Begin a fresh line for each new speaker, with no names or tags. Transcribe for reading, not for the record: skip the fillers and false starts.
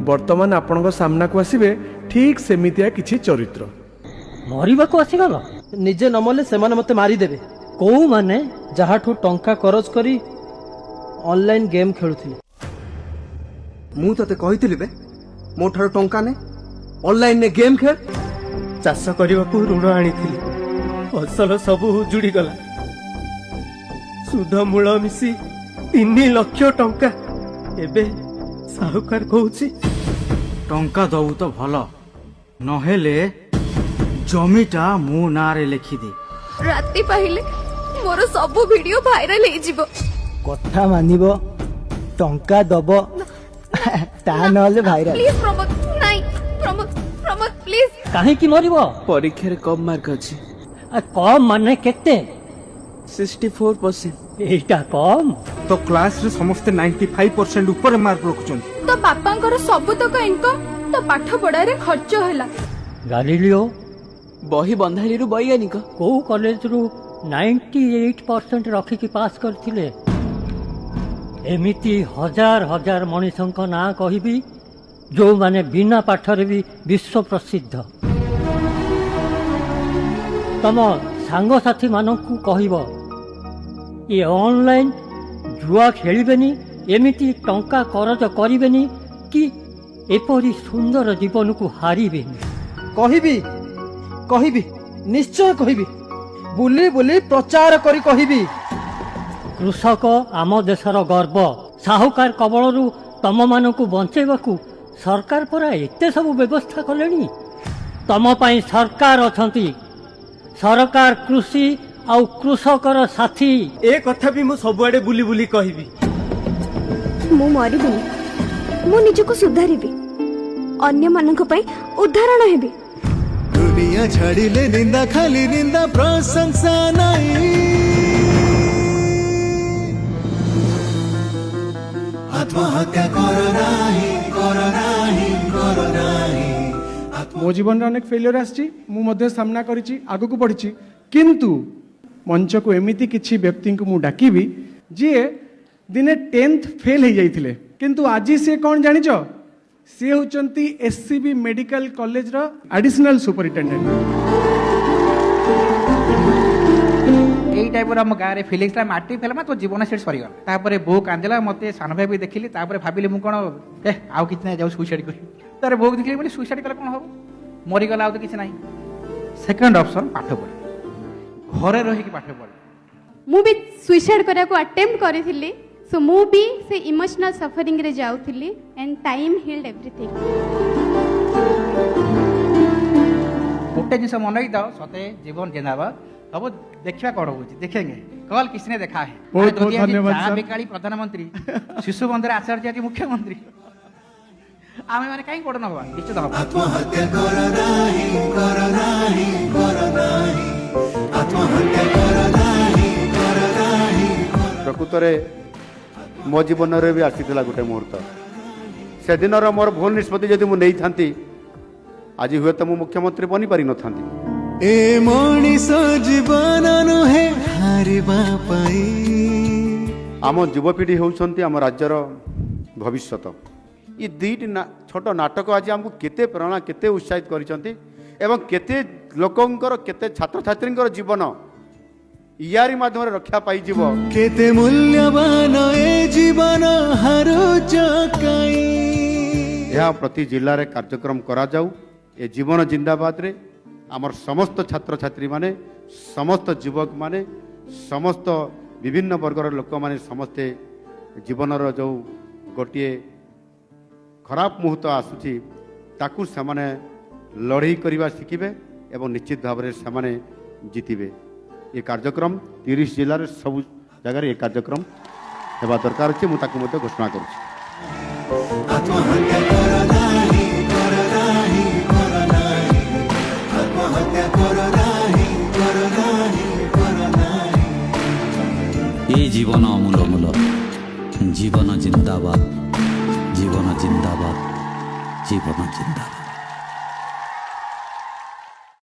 वर्तमान आपण सामना को आसबे ठीक सेमितिया किछि चरित्र।
मरिबा को आसीगल
निजे नमले सेमाने मते मारी देबे।
को माने
जहाठू टंका करज करी ऑनलाइन गेम खेलुथिले।
मु तते कहितली बे मो ठार टंका ने ऑनलाइन ने गेम खेल।
चाष करबा को ऋण आनीथिली, फसल सब उजुड़ी गला। सुध मूल मिसी 3 लाख टंका। एबे साहुकार कहूची
टंका दबु तो भल नहेले जमीटा मो नारे लिखि दे।
राति पाहिले मोर सब वीडियो वायरल हे जिवो।
कथा मानिबो टंका दबो ता नले वायरल।
प्लीज प्रमोद नाही, प्रमोद प्रमोद प्लीज।
काहे की मरिबो?
परीक्षा रे कम मार्क अछि।
आ कम माने केते?
64%।
एटा कम
तो क्लास रे समस्त 95% ऊपर मार्क रखुचन।
तो पापांकर सब तक इनकम तो पाठ पढ़ा रे खर्च होला।
गालिलियो
बही बंधाली रु वैज्ञानिक
को कॉलेज रु 98% रखी की पास करथिले। एमिति हजार हजार मनीषंक ना कहिबी जो माने बिना पाठरे भी विश्व प्रसिद्ध। तम सांग साथी मानकु कहिबो ये ऑनलाइन जुआ खेलिबेनी, एमिति टंका करज करिबेनी कि एपरी सुंदर जीवन को हारिबेनी।
कहिबी कहिबी निश्चय कहिबी। बुली बुली प्रचार करी कहिबी।
कृषक आम देशर गर्व। साहुकार कबलरू तम मानकु बंचेबाकू सरकार परा एते सब व्यवस्था कलेनी। तम पई सरकार अछंती। सरकार कृषि आउ कृषकर साथी।
ए कथा भी मु सबुआडे बुली बुली कहिबी।
मु मरिबिनी, मु निजको सुधारिबी, अन्य मानक पई उदाहरण हेबी।
दुनिया छाड़िले निंदा खाली निंदा प्रशंसा नहीं। आत्महत्या करो नाही, करो नाही, करो नाही।
मो जीवन अनेक फेलियर आछि, मु मध्ये सामना करिछि, आगु को पढिछि। किंतु मंच को एमिति किछि व्यक्ति को मु डाकिबी जे दिने 10th फेल हो जाइथिले, किंतु आजी से कौन जानिछ? सी होचंती एससीबी मेडिकल कॉलेज रो एडिशनल सुपरिटेंडेंट।
एई टाइप रो हम गारे फिलिंग्स ला माटी फेलमा तो जीवन सेट सरी गला। तापरे बो कांदेला मते सान भाई भी देखिली। तापरे भाबिले मु कोन आउ किछ नै जाऊ सुसाइड करी। तारे बो देखिली बोली सुसाइड कला कोन हो मरि गला आउ तो किछ नै। सेकंड ऑप्शन पाठ पढ, घरे रही की पाठ पढ।
मु भी सुसाइड करा को अटेम्प्ट करिथिली। सो मु भी से इमोशनल सफरिंग रे जाउथिली एंड टाइम हील्ड एवरीथिंग।
गोटे जिनस मन ही दाओ सते जीवन जिंदाबाद। अब देखिया कौन होची देखेंगे। कल किसने देखा है?
बहुत बहुत धन्यवाद सर।
बेकाली प्रधानमंत्री, शिशु बंधर आचार्य जी मुख्यमंत्री। आमे माने काई कोड नबा निश्चित हबा।
आत्महत्या करो नाही, करो नाही, करो नाही। आत्महत्या करो नाही, करो नाही।
प्रकृत रे मो जीवन रे भी आसीथिला गोटे मुहूर्त। से दिन रो मोर भूल निष्पत्ति जदि मु नै थांती आज हुए तो मु मुख्यमंत्री बनी पारि न थांती।
ए मनीष जीवन नुहे हारिबा पाई।
आम युवपीढ़ी होउछंती आम राज्यर भविष्यत। ये दुईटी छोट नाटक आज आमको केते प्रेरणा केते उत्साहित करिसंती एवं केते लोकंकर केते छात्र छात्रींकर जीवन यारी माध्यम रक्षा पाई जीव।
केते मूल्यवान ए जीवन हारो जकाई।
यह प्रति जिल्ला रे कार्यक्रम करा जाऊ। ए जीवन जिंदाबाद रे आमर समस्त छात्र छात्री माने, समस्त युवक माने, समस्त विभिन्न वर्गर लोक माने समस्ते जीवनर जो गोटे खराब मुहूर्त आसुची ताकू सेमाने लड़ाई करवा शिखिबे एवं निश्चित भाव में सेमाने जीतिबे। ये कार्यक्रम 30 जिले में सब जगह ये कार्यक्रम हेबा दरकार अछि। मु ताकू मते घोषणा करूछि।
आत्महत्या करो नाही, करो नाही, करो नाही। आत्महत्या करो नाही, करो नाही, करो नाही।
ये जीवन अमूल मूल जीवन जिंदाबाद, जीवन जिंदाबाद, जीवन जिंदाबाद।